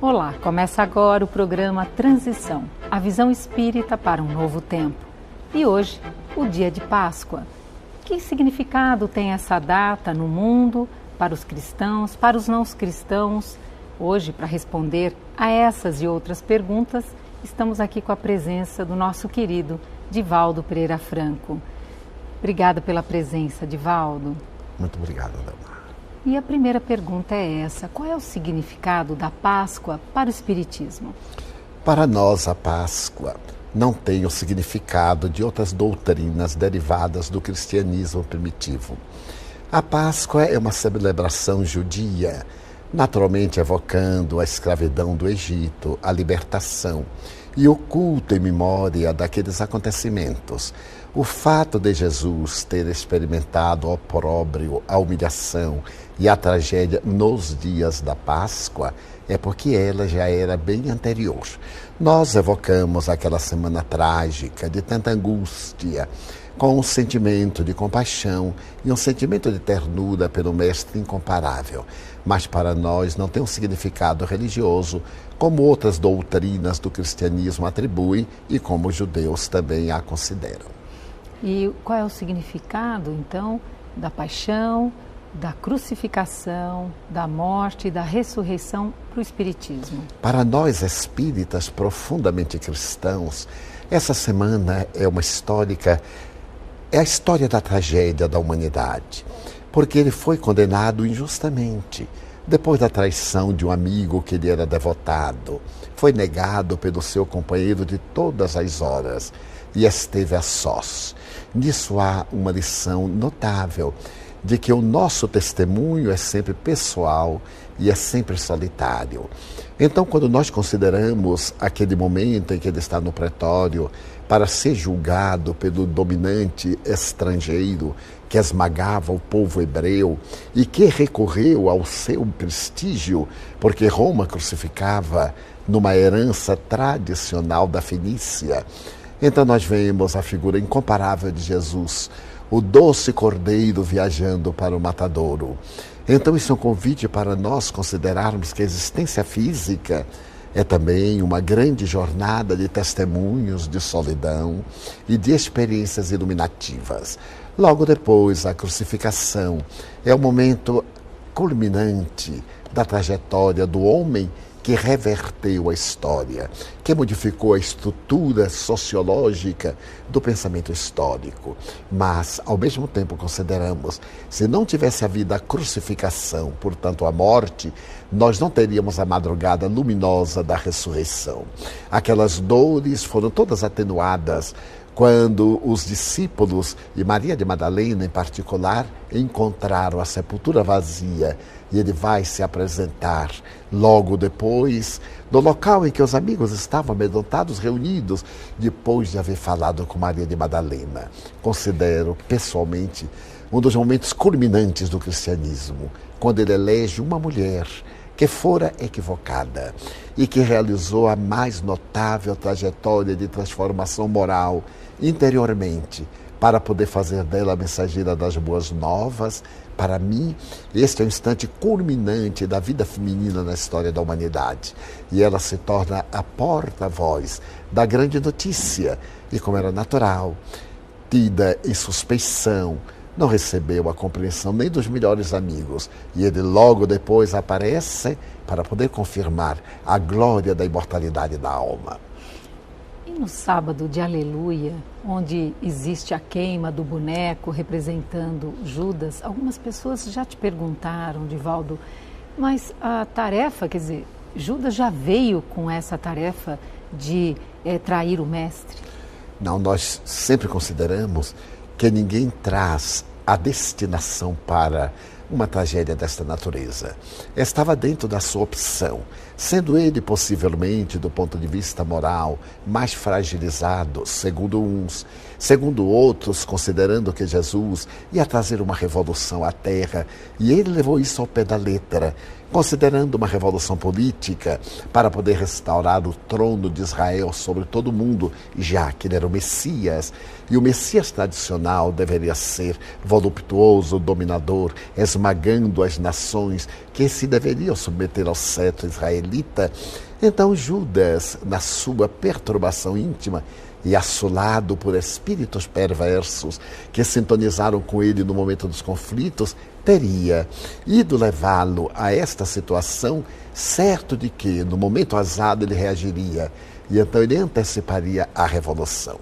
Olá, começa agora o programa Transição, a visão espírita para um novo tempo. E hoje, o dia de Páscoa. Que significado tem essa data no mundo, para os cristãos, para os não cristãos? Hoje, para responder a essas e outras perguntas, estamos aqui com a presença do nosso querido Divaldo Pereira Franco. Obrigada pela presença, Divaldo. Muito obrigado, Dama. E a primeira pergunta é essa: qual é o significado da Páscoa para o Espiritismo? Para nós, a Páscoa não tem o significado de outras doutrinas derivadas do cristianismo primitivo. A Páscoa é uma celebração judia, naturalmente evocando a escravidão do Egito, a libertação e o culto em memória daqueles acontecimentos. O fato de Jesus ter experimentado o opróbrio, a humilhação e a tragédia nos dias da Páscoa é porque ela já era bem anterior. Nós evocamos aquela semana trágica, de tanta angústia, com um sentimento de compaixão e um sentimento de ternura pelo Mestre incomparável. Mas para nós não tem um significado religioso, como outras doutrinas do cristianismo atribuem e como os judeus também a consideram. E qual é o significado, então, da paixão, da crucificação, da morte e da ressurreição para o Espiritismo? Para nós espíritas profundamente cristãos, essa semana é a história da tragédia da humanidade, porque ele foi condenado injustamente. Depois da traição de um amigo que lhe era devotado, foi negado pelo seu companheiro de todas as horas e esteve a sós. Nisso há uma lição notável de que o nosso testemunho é sempre pessoal e é sempre solitário. Então, quando nós consideramos aquele momento em que ele está no pretório para ser julgado pelo dominante estrangeiro que esmagava o povo hebreu e que recorreu ao seu prestígio, porque Roma crucificava numa herança tradicional da Fenícia. Então nós vemos a figura incomparável de Jesus, o doce cordeiro viajando para o matadouro. Então isso é um convite para nós considerarmos que a existência física é também uma grande jornada de testemunhos, de solidão e de experiências iluminativas. Logo depois, a crucificação é o momento culminante da trajetória do homem que reverteu a história, que modificou a estrutura sociológica do pensamento histórico. Mas, ao mesmo tempo, consideramos, se não tivesse havido a crucificação, portanto a morte, nós não teríamos a madrugada luminosa da ressurreição. Aquelas dores foram todas atenuadas quando os discípulos, e Maria de Madalena em particular, encontraram a sepultura vazia e ele vai se apresentar logo depois, no local em que os amigos estavam amedrontados, reunidos, depois de haver falado com Maria de Madalena. Considero, pessoalmente, um dos momentos culminantes do cristianismo, quando ele elege uma mulher que fora equivocada e que realizou a mais notável trajetória de transformação moral interiormente, para poder fazer dela a mensageira das boas novas. Para mim, este é o instante culminante da vida feminina na história da humanidade. E ela se torna a porta-voz da grande notícia. E como era natural, tida em suspeição, não recebeu a compreensão nem dos melhores amigos. E ele logo depois aparece para poder confirmar a glória da imortalidade da alma. E no sábado de Aleluia, onde existe a queima do boneco representando Judas, algumas pessoas já te perguntaram, Divaldo, mas a tarefa, quer dizer, Judas já veio com essa tarefa de trair o mestre? Não, nós sempre consideramos que ninguém traz a destinação para uma tragédia desta natureza. Estava dentro da sua opção, sendo ele possivelmente, do ponto de vista moral, mais fragilizado, segundo uns, segundo outros, considerando que Jesus ia trazer uma revolução à Terra, e ele levou isso ao pé da letra. considerando uma revolução política para poder restaurar o trono de Israel sobre todo o mundo, já que ele era o Messias. E o Messias tradicional deveria ser voluptuoso, dominador, esmagando as nações que se deveriam submeter ao cetro israelita. Então Judas, na sua perturbação íntima, e assolado por espíritos perversos que sintonizaram com ele no momento dos conflitos, teria ido levá-lo a esta situação, certo de que, no momento azado, ele reagiria e então ele anteciparia a revolução.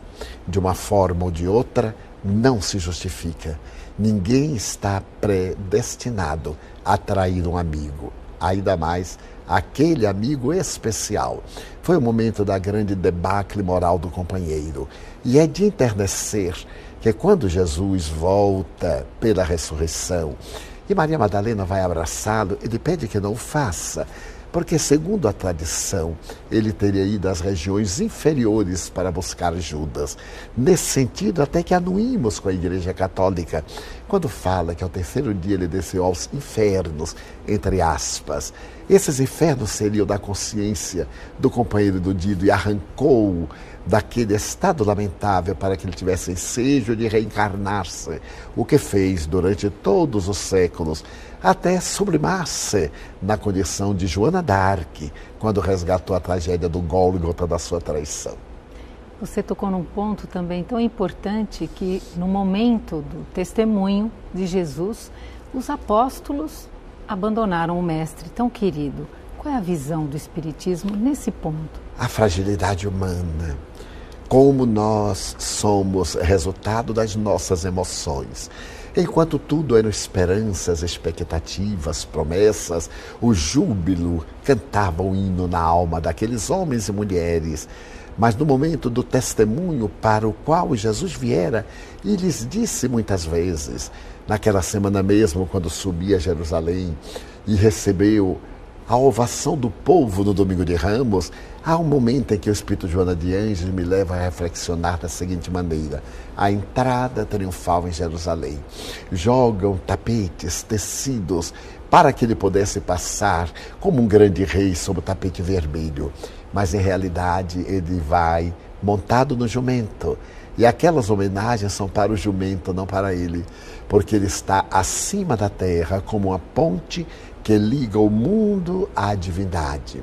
De uma forma ou de outra, não se justifica. Ninguém está predestinado a trair um amigo, ainda mais aquele amigo especial. Foi o momento da grande debacle moral do companheiro. E é de enternecer que quando Jesus volta pela ressurreição e Maria Madalena vai abraçá-lo, ele pede que não o faça, porque, segundo a tradição, ele teria ido às regiões inferiores para buscar Judas. Nesse sentido, até que anuímos com a Igreja Católica, quando fala que ao terceiro dia ele desceu aos infernos, entre aspas. Esses infernos seriam da consciência do companheiro do Dido e arrancou-o daquele estado lamentável para que ele tivesse ensejo de reencarnar-se, o que fez durante todos os séculos, até sublimar-se na condição de Joana d'Arc, quando resgatou a tragédia do Gólgota da sua traição. Você tocou num ponto também tão importante que, no momento do testemunho de Jesus, os apóstolos abandonaram o mestre tão querido. Qual é a visão do Espiritismo nesse ponto? A fragilidade humana. Como nós somos resultado das nossas emoções. Enquanto tudo eram esperanças, expectativas, promessas, o júbilo cantava o hino na alma daqueles homens e mulheres. Mas no momento do testemunho para o qual Jesus viera e lhes disse muitas vezes, naquela semana mesmo, quando subia a Jerusalém e recebeu a ovação do povo no Domingo de Ramos, há um momento em que o Espírito Joana de Ângeles me leva a reflexionar da seguinte maneira: a entrada triunfal em Jerusalém. Jogam tapetes, tecidos, para que ele pudesse passar como um grande rei sob o tapete vermelho. Mas, em realidade, ele vai montado no jumento. E aquelas homenagens são para o jumento, não para ele, porque ele está acima da terra como uma ponte que liga o mundo à divindade.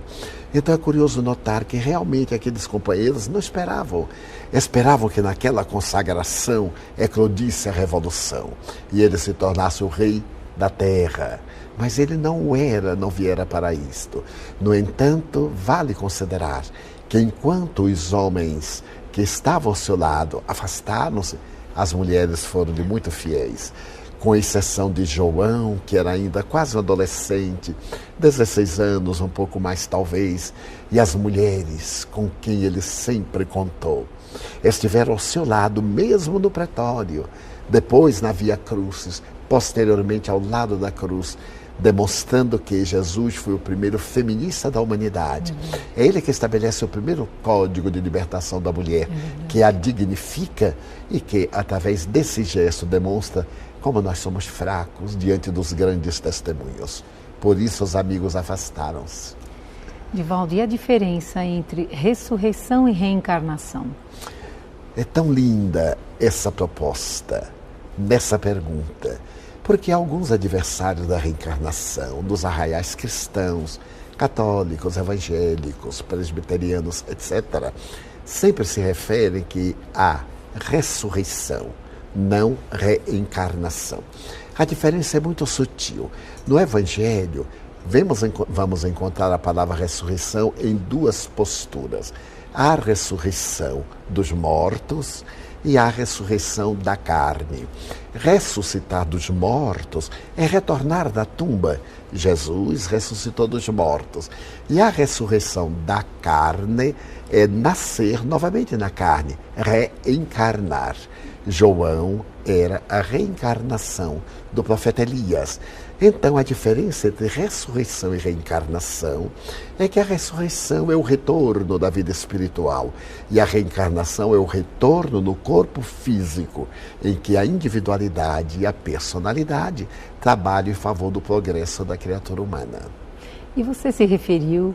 Então é curioso notar que realmente aqueles companheiros não esperavam. Esperavam que naquela consagração eclodisse a revolução e ele se tornasse o rei da terra. Mas ele não o era, não viera para isto. No entanto, vale considerar que enquanto os homens que estavam ao seu lado afastaram-se, as mulheres foram-lhe muito fiéis, com exceção de João, que era ainda quase um adolescente, 16 anos, um pouco mais talvez, e as mulheres com quem ele sempre contou. Estiveram ao seu lado, mesmo no pretório, depois na Via Crucis, posteriormente ao lado da cruz, demonstrando que Jesus foi o primeiro feminista da humanidade. É ele que estabelece o primeiro código de libertação da mulher, que a dignifica e que, através desse gesto, demonstra como nós somos fracos diante dos grandes testemunhos. Por isso os amigos afastaram-se. Divaldo, e a diferença entre ressurreição e reencarnação? É tão linda essa proposta, nessa pergunta, porque alguns adversários da reencarnação, dos arraiais cristãos, católicos, evangélicos, presbiterianos, etc., sempre se referem que há ressurreição, não reencarnação. A diferença é muito sutil. No Evangelho, vamos encontrar a palavra ressurreição em duas posturas. A ressurreição dos mortos e a ressurreição da carne. Ressuscitar dos mortos é retornar da tumba. Jesus ressuscitou dos mortos. E a ressurreição da carne é nascer novamente na carne, reencarnar. João era a reencarnação do profeta Elias. Então, a diferença entre ressurreição e reencarnação é que a ressurreição é o retorno da vida espiritual e a reencarnação é o retorno no corpo físico, em que a individualidade e a personalidade trabalham em favor do progresso da criatura humana. E você se referiu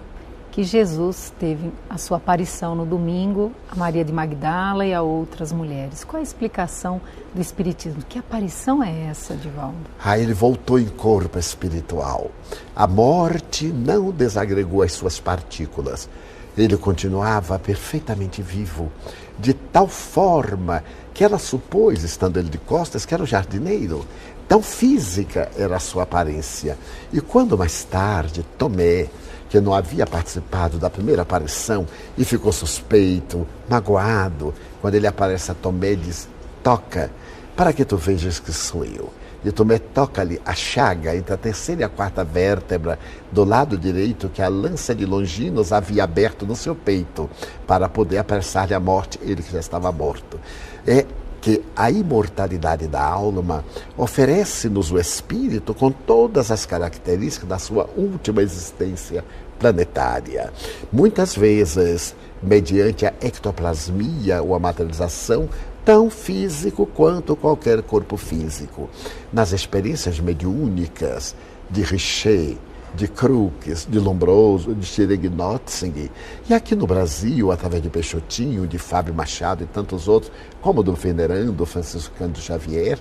que Jesus teve a sua aparição no domingo a Maria de Magdala e a outras mulheres. Qual a explicação do Espiritismo? Que aparição é essa, Divaldo? Ele voltou em corpo espiritual. A morte não desagregou as suas partículas. Ele continuava perfeitamente vivo, de tal forma que ela supôs, estando ele de costas, que era o jardineiro. Tão física era a sua aparência. E quando mais tarde Tomé, que não havia participado da primeira aparição e ficou suspeito, magoado, quando ele aparece a Tomé e diz: toca, para que tu vejas que sou eu. E Tomé toca-lhe a chaga entre a terceira e a quarta vértebra do lado direito, que a lança de Longinos havia aberto no seu peito, para poder apressar-lhe a morte, ele que já estava morto. É que a imortalidade da alma oferece-nos o espírito com todas as características da sua última existência planetária. Muitas vezes, mediante a ectoplasmia ou a materialização, tão físico quanto qualquer corpo físico. Nas experiências mediúnicas de Richer, de Crookes, de Lombroso, de Schilling-Notzing, e aqui no Brasil, através de Peixotinho, de Fábio Machado e tantos outros, como do venerando Francisco Cândido Xavier,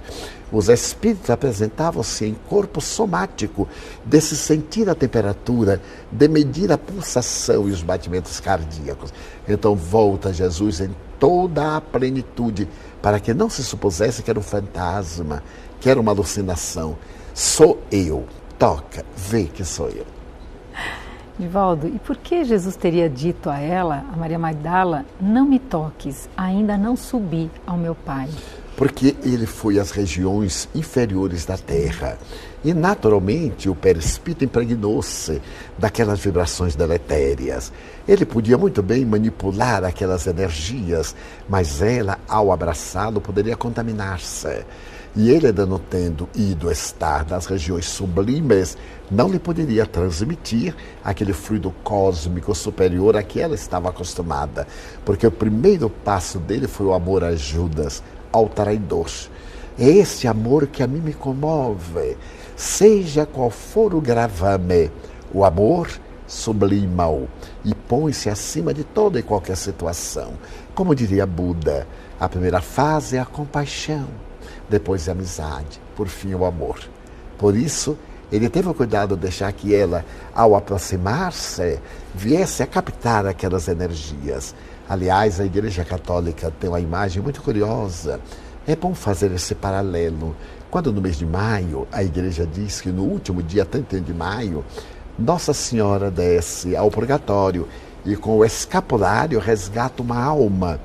os espíritos apresentavam-se em corpo somático, de se sentir a temperatura, de medir a pulsação e os batimentos cardíacos. Então volta Jesus em toda a plenitude, para que não se supusesse que era um fantasma, que era uma alucinação. Sou eu. Toca, vê que sou eu. Divaldo, e por que Jesus teria dito a ela, a Maria Magdala, não me toques, ainda não subi ao meu Pai? Porque ele foi às regiões inferiores da terra. E naturalmente o perispírito impregnou-se daquelas vibrações deletérias. Ele podia muito bem manipular aquelas energias, mas ela, ao abraçá-lo, poderia contaminar-se. E ele, ainda não tendo ido estar nas regiões sublimes, não lhe poderia transmitir aquele fluido cósmico superior a que ela estava acostumada. Porque o primeiro passo dele foi o amor a Judas, ao traidor. É esse amor que a mim me comove. Seja qual for o gravame, o amor sublima-o e põe-se acima de toda e qualquer situação. Como diria Buda, a primeira fase é a compaixão, depois a amizade, por fim o amor. Por isso, ele teve o cuidado de deixar que ela, ao aproximar-se, viesse a captar aquelas energias. Aliás, a Igreja Católica tem uma imagem muito curiosa. É bom fazer esse paralelo. Quando no mês de maio, a Igreja diz que no último dia 31 de maio, Nossa Senhora desce ao purgatório e com o escapulário resgata uma alma.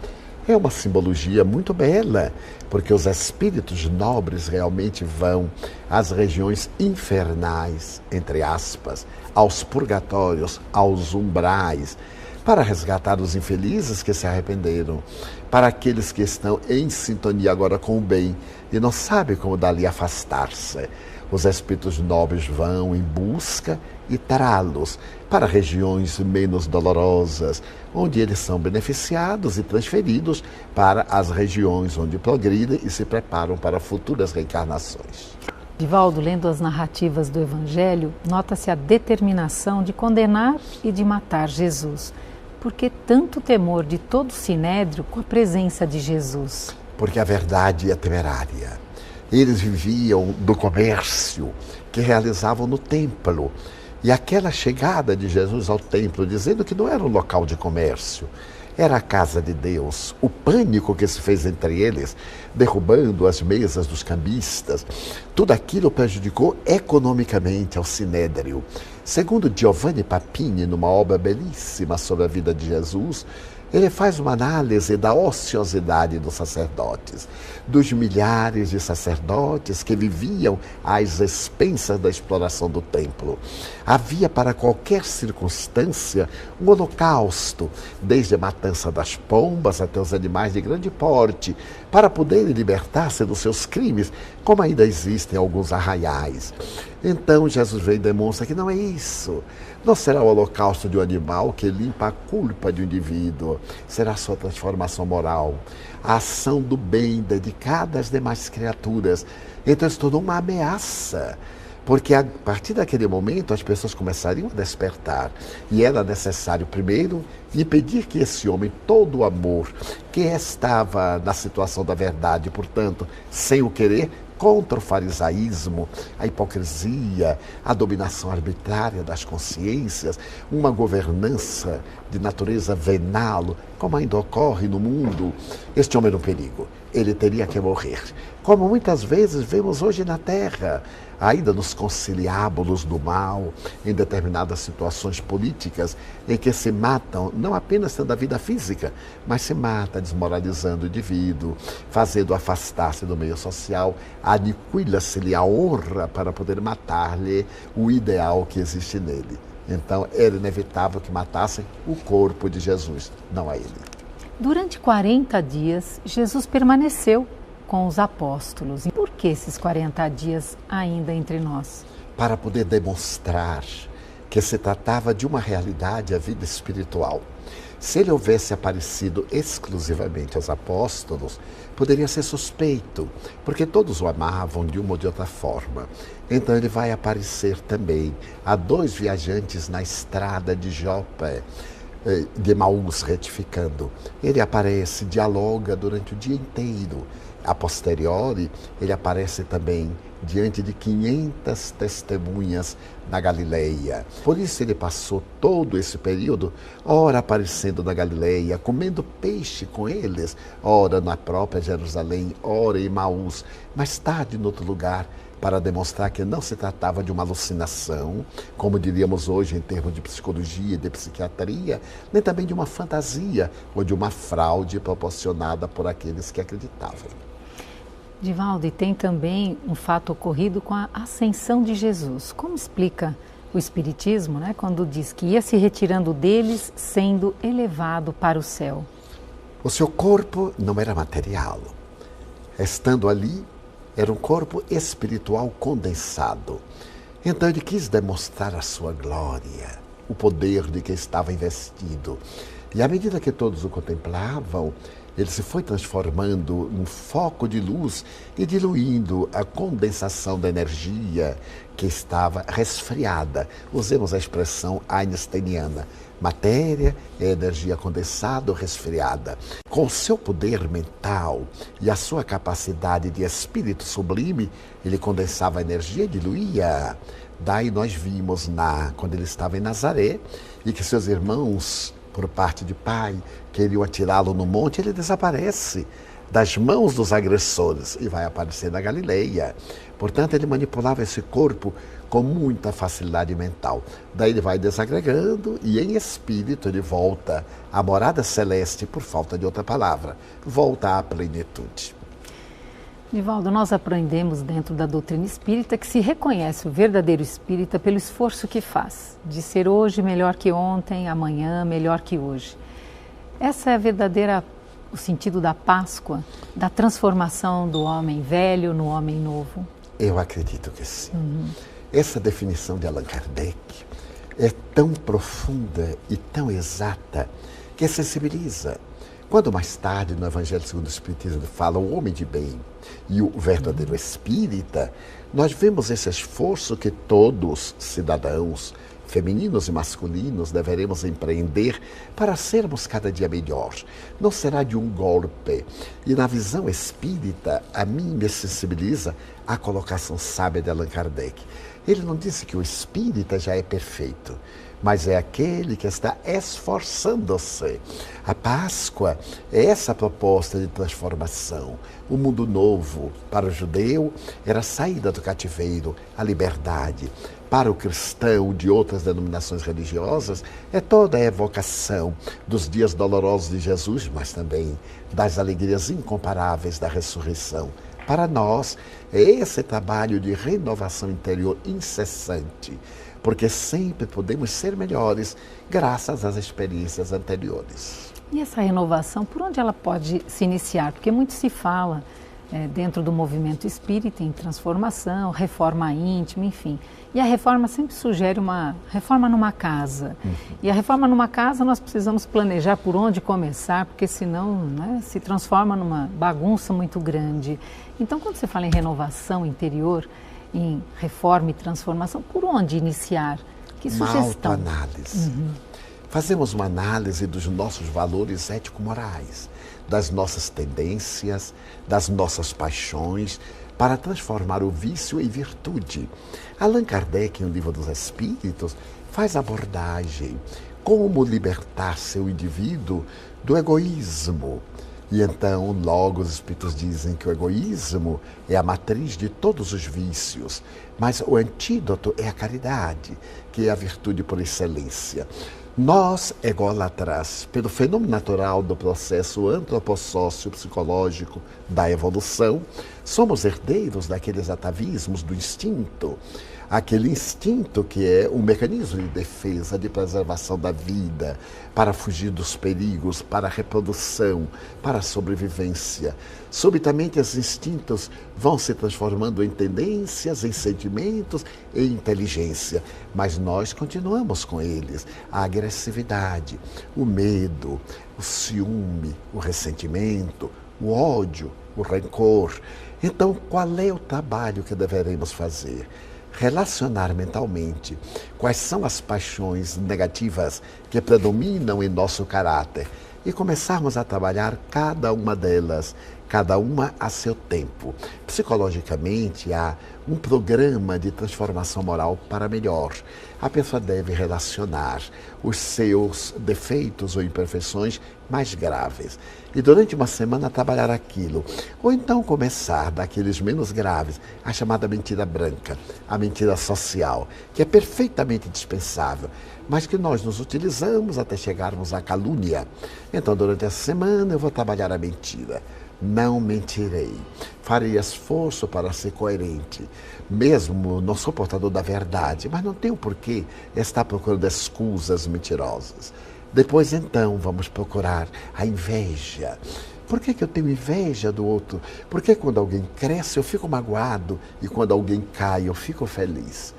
É uma simbologia muito bela, porque os espíritos nobres realmente vão às regiões infernais, entre aspas, aos purgatórios, aos umbrais, para resgatar os infelizes que se arrependeram, para aqueles que estão em sintonia agora com o bem e não sabem como dali afastar-se. Os espíritos nobres vão em busca e trá-los para regiões menos dolorosas, onde eles são beneficiados e transferidos para as regiões onde progridem e se preparam para futuras reencarnações. Divaldo, lendo as narrativas do Evangelho, nota-se a determinação de condenar e de matar Jesus. Por que tanto temor de todo o sinédrio com a presença de Jesus? Porque a verdade é temerária. Eles viviam do comércio que realizavam no templo. E aquela chegada de Jesus ao templo, dizendo que não era um local de comércio, era a casa de Deus. O pânico que se fez entre eles, derrubando as mesas dos cambistas, tudo aquilo prejudicou economicamente ao sinédrio. Segundo Giovanni Papini, numa obra belíssima sobre a vida de Jesus, ele faz uma análise da ociosidade dos sacerdotes, dos milhares de sacerdotes que viviam às expensas da exploração do templo. Havia para qualquer circunstância um holocausto, desde a matança das pombas até os animais de grande porte, para poderem libertar-se dos seus crimes, como ainda existem alguns arraiais. Então Jesus vem e demonstra que não é isso. Não será o holocausto de um animal que limpa a culpa de um indivíduo. Será a sua transformação moral. A ação do bem dedicada às demais criaturas. Então se tornou uma ameaça. Porque a partir daquele momento as pessoas começariam a despertar. E era necessário, primeiro, impedir que esse homem, todo o amor, que estava na situação da verdade, portanto, sem o querer, contra o farisaísmo, a hipocrisia, a dominação arbitrária das consciências, uma governança de natureza venal, como ainda ocorre no mundo, este homem era um perigo. Ele teria que morrer. Como muitas vezes vemos hoje na Terra, ainda nos conciliábulos do mal, em determinadas situações políticas, em que se matam, não apenas tendo a vida física, mas se mata desmoralizando o indivíduo, fazendo afastar-se do meio social, aniquila-se-lhe a honra para poder matar-lhe o ideal que existe nele. Então, era inevitável que matassem o corpo de Jesus, não a ele. Durante 40 dias, Jesus permaneceu com os apóstolos. E por que esses 40 dias ainda entre nós? Para poder demonstrar que se tratava de uma realidade, a vida espiritual. Se ele houvesse aparecido exclusivamente aos apóstolos, poderia ser suspeito, porque todos o amavam de uma ou de outra forma. Então ele vai aparecer também a 2 viajantes na estrada de Jope, de Emaús, retificando. Ele aparece, dialoga durante o dia inteiro. A posteriori, ele aparece também diante de 500 testemunhas na Galileia. Por isso ele passou todo esse período, ora aparecendo na Galileia, comendo peixe com eles, ora na própria Jerusalém, ora em Emaús, mais tarde em outro lugar, para demonstrar que não se tratava de uma alucinação, como diríamos hoje em termos de psicologia e de psiquiatria, nem também de uma fantasia ou de uma fraude proporcionada por aqueles que acreditavam. Divaldo, e tem também um fato ocorrido com a ascensão de Jesus. Como explica o Espiritismo, quando diz que ia se retirando deles, sendo elevado para o céu? O seu corpo não era material. Estando ali, era um corpo espiritual condensado. Então ele quis demonstrar a sua glória, o poder de que estava investido. E à medida que todos o contemplavam, ele se foi transformando num foco de luz e diluindo a condensação da energia que estava resfriada. Usemos a expressão einsteiniana. Matéria é energia condensada ou resfriada. Com o seu poder mental e a sua capacidade de espírito sublime, ele condensava a energia e diluía. Daí nós vimos, quando ele estava em Nazaré, e que seus irmãos, por parte de pai, queriam atirá-lo no monte, ele desaparece das mãos dos agressores e vai aparecer na Galileia. Portanto, ele manipulava esse corpo com muita facilidade mental. Daí ele vai desagregando e em espírito ele volta à morada celeste, por falta de outra palavra, volta à plenitude. Divaldo, nós aprendemos dentro da doutrina espírita que se reconhece o verdadeiro espírita pelo esforço que faz, de ser hoje melhor que ontem, amanhã melhor que hoje. Essa é a verdadeira, o sentido da Páscoa, da transformação do homem velho no homem novo? Eu acredito que sim. Essa definição de Allan Kardec é tão profunda e tão exata que sensibiliza. Quando mais tarde, no Evangelho segundo o Espiritismo, fala o homem de bem e o verdadeiro espírita, nós vemos esse esforço que todos, cidadãos, femininos e masculinos, deveremos empreender para sermos cada dia melhor. Não será de um golpe. E na visão espírita, a mim me sensibiliza a colocação sábia de Allan Kardec. Ele não disse que o espírita já é perfeito, mas é aquele que está esforçando-se. A Páscoa é essa proposta de transformação. O mundo novo, para o judeu, era a saída do cativeiro, a liberdade. Para o cristão de outras denominações religiosas, é toda a evocação dos dias dolorosos de Jesus, mas também das alegrias incomparáveis da ressurreição. Para nós, é esse trabalho de renovação interior incessante, porque sempre podemos ser melhores graças às experiências anteriores. E essa renovação, por onde ela pode se iniciar? Porque muito se fala dentro do movimento espírita em transformação, reforma íntima, enfim. E a reforma sempre sugere uma reforma numa casa. E a reforma numa casa nós precisamos planejar por onde começar, porque senão se transforma numa bagunça muito grande. Então, quando você fala em renovação interior, em reforma e transformação, por onde iniciar? Que sugestão? Uma autoanálise. Fazemos uma análise dos nossos valores ético-morais, das nossas tendências, das nossas paixões, para transformar o vício em virtude. Allan Kardec, em O Livro dos Espíritos, faz abordagem como libertar seu indivíduo do egoísmo. E então, logo, os Espíritos dizem que o egoísmo é a matriz de todos os vícios, mas o antídoto é a caridade, que é a virtude por excelência. Nós, ególatras, pelo fenômeno natural do processo antropossócio-psicológico da evolução, somos herdeiros daqueles atavismos do instinto. Aquele instinto que é um mecanismo de defesa, de preservação da vida, para fugir dos perigos, para a reprodução, para a sobrevivência. Subitamente, esses instintos vão se transformando em tendências, em sentimentos, em inteligência. Mas nós continuamos com eles. A agressividade, o medo, o ciúme, o ressentimento, o ódio, o rancor. Então, qual é o trabalho que deveremos fazer? Relacionar mentalmente quais são as paixões negativas que predominam em nosso caráter e começarmos a trabalhar cada uma delas, cada uma a seu tempo. Psicologicamente, há um programa de transformação moral para melhor. A pessoa deve relacionar os seus defeitos ou imperfeições mais graves e durante uma semana trabalhar aquilo. Ou então começar daqueles menos graves, a chamada mentira branca, a mentira social, que é perfeitamente dispensável, mas que nós nos utilizamos até chegarmos à calúnia. Então, durante essa semana eu vou trabalhar a mentira. Não mentirei. Farei esforço para ser coerente. Mesmo não sou portador da verdade, mas não tenho por que estar procurando escusas mentirosas. Depois, então, vamos procurar a inveja. Por que eu tenho inveja do outro? Porque quando alguém cresce, eu fico magoado e quando alguém cai, eu fico feliz.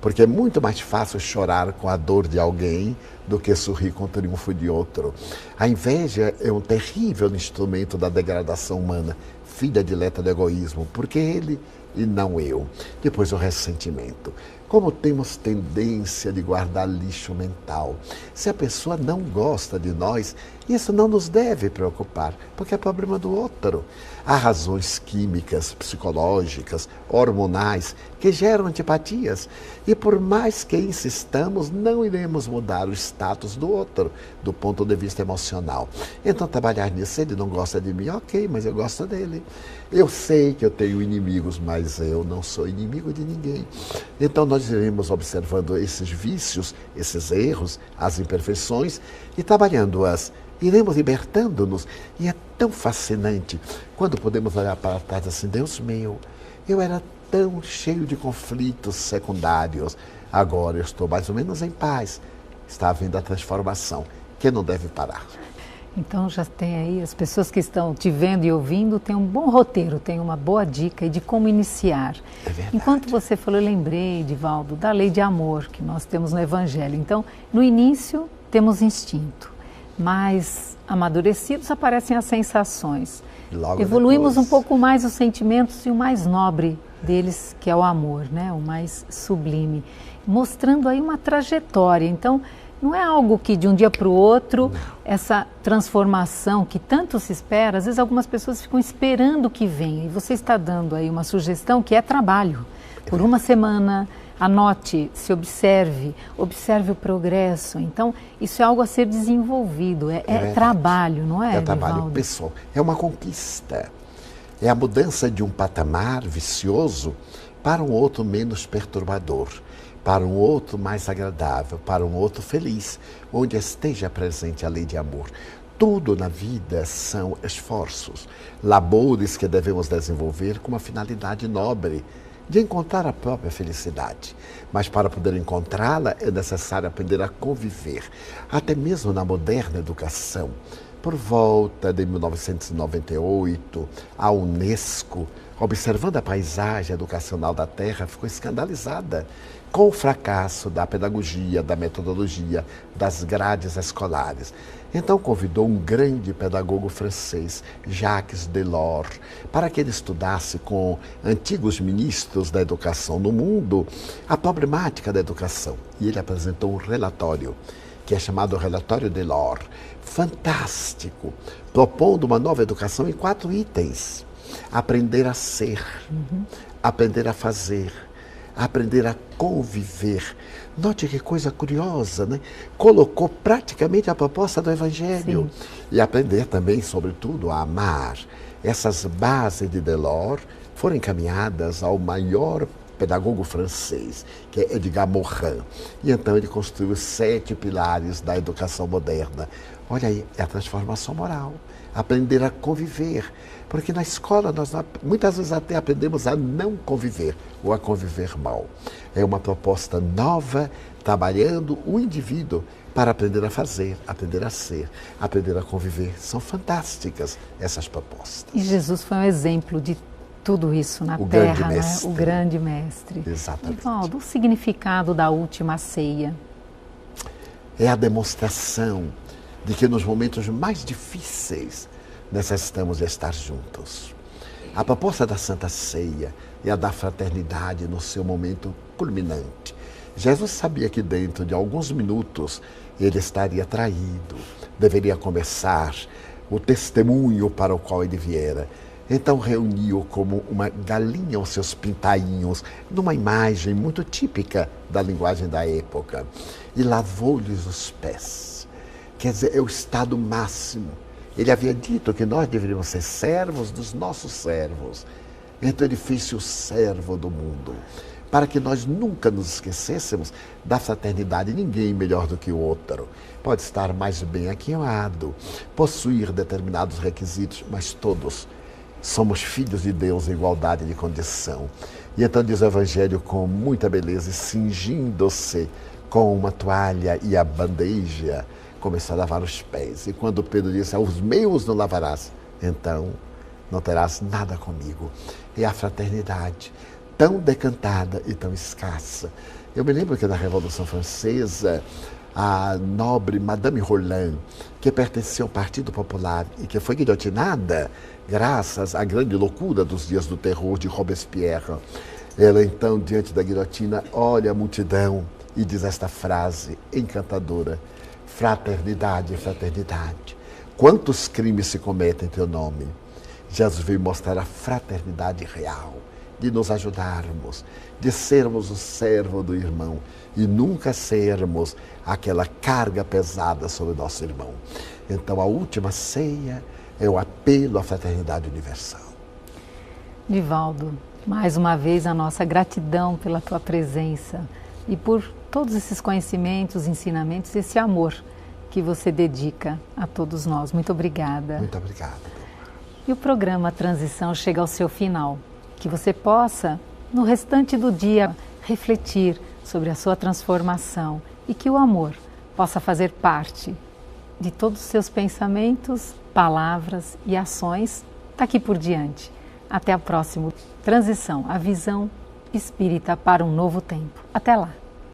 Porque é muito mais fácil chorar com a dor de alguém do que sorrir com o triunfo de outro. A inveja é um terrível instrumento da degradação humana, filha dileta do egoísmo, porque ele e não eu. Depois o ressentimento. Como temos tendência de guardar lixo mental. Se a pessoa não gosta de nós, isso não nos deve preocupar, porque é problema do outro. Há razões químicas, psicológicas, hormonais, que geram antipatias. E por mais que insistamos, não iremos mudar o status do outro, do ponto de vista emocional. Então, trabalhar nisso, ele não gosta de mim, ok, mas eu gosto dele. Eu sei que eu tenho inimigos, mas eu não sou inimigo de ninguém. Então, nós iremos observando esses vícios, esses erros, as imperfeições e trabalhando-as. Iremos libertando-nos e é tão fascinante quando podemos olhar para trás assim, Deus meu, eu era tão cheio de conflitos secundários, agora eu estou mais ou menos em paz. Está havendo a transformação, que não deve parar. Então já tem aí, as pessoas que estão te vendo e ouvindo, tem um bom roteiro, tem uma boa dica de como iniciar. É verdade. Enquanto você falou, eu lembrei, Divaldo, da lei de amor que nós temos no Evangelho. Então, no início, temos instinto, mas amadurecidos aparecem as sensações. Logo evoluímos depois, um pouco mais os sentimentos e o mais nobre deles, que é o amor, né? O mais sublime, mostrando aí uma trajetória. Então, não é algo que de um dia para o outro, essa transformação que tanto se espera, às vezes algumas pessoas ficam esperando que venha. E você está dando aí uma sugestão que é trabalho. Por uma semana, anote, se observe o progresso. Então, isso é algo a ser desenvolvido, é trabalho, não é, É trabalho Divaldo? pessoal, é uma conquista. É a mudança de um patamar vicioso para um outro menos perturbador, para um outro mais agradável, para um outro feliz, onde esteja presente a lei de amor. Tudo na vida são esforços, labores que devemos desenvolver com uma finalidade nobre, de encontrar a própria felicidade. Mas para poder encontrá-la é necessário aprender a conviver, até mesmo na moderna educação. Por volta de 1998, a Unesco, observando a paisagem educacional da Terra, ficou escandalizada com o fracasso da pedagogia, da metodologia, das grades escolares. Então convidou um grande pedagogo francês, Jacques Delors, para que ele estudasse com antigos ministros da educação no mundo a problemática da educação. E ele apresentou um relatório, que é chamado Relatório Delors, fantástico, propondo uma nova educação em 4 itens. Aprender a ser, aprender a fazer, aprender a conviver. Note que coisa curiosa, né? Colocou praticamente a proposta do Evangelho. Sim. E aprender também, sobretudo, a amar. Essas bases de Delors foram encaminhadas ao maior pedagogo francês, que é Edgar Morin. E então ele construiu 7 pilares da educação moderna. Olha aí, é a transformação moral. Aprender a conviver. Porque na escola nós muitas vezes até aprendemos a não conviver ou a conviver mal. É uma proposta nova, trabalhando o indivíduo para aprender a fazer, aprender a ser, aprender a conviver. São fantásticas essas propostas. E Jesus foi um exemplo de tudo isso na Terra, né? O grande mestre. Exatamente. Divaldo, o significado da última ceia? É a demonstração de que nos momentos mais difíceis necessitamos de estar juntos. A proposta da Santa Ceia é a da fraternidade no seu momento culminante. Jesus sabia que dentro de alguns minutos ele estaria traído, deveria começar o testemunho para o qual ele viera. Então reuniu como uma galinha aos seus pintainhos, numa imagem muito típica da linguagem da época, e lavou-lhes os pés. Quer dizer, é o estado máximo. Ele havia dito que nós deveríamos ser servos dos nossos servos. Então ele fez-se o servo do mundo, para que nós nunca nos esquecêssemos da fraternidade. Ninguém melhor do que o outro. Pode estar mais bem aquinhoado, possuir determinados requisitos, mas todos somos filhos de Deus em igualdade de condição. E então diz o Evangelho com muita beleza, cingindo-se com uma toalha e a bandeja, começou a lavar os pés. E quando Pedro disse, aos meus não lavarás, então não terás nada comigo. É a fraternidade, tão decantada e tão escassa. Eu me lembro que na Revolução Francesa, a nobre Madame Roland, que pertencia ao Partido Popular e que foi guilhotinada graças à grande loucura dos dias do terror de Robespierre, ela então, diante da guilhotina, olha a multidão e diz esta frase encantadora: fraternidade, fraternidade. Quantos crimes se cometem em teu nome? Jesus veio mostrar a fraternidade real, de nos ajudarmos, de sermos o servo do irmão e nunca sermos aquela carga pesada sobre o nosso irmão. Então a última ceia é o apelo à fraternidade universal. Divaldo, mais uma vez a nossa gratidão pela tua presença e por todos esses conhecimentos, ensinamentos, esse amor que você dedica a todos nós. Muito obrigada. Muito obrigado. E o programa Transição chega ao seu final. Que você possa, no restante do dia, refletir sobre a sua transformação e que o amor possa fazer parte de todos os seus pensamentos, palavras e ações daqui por diante. Até a próxima Transição, a visão espírita para um novo tempo. Até lá!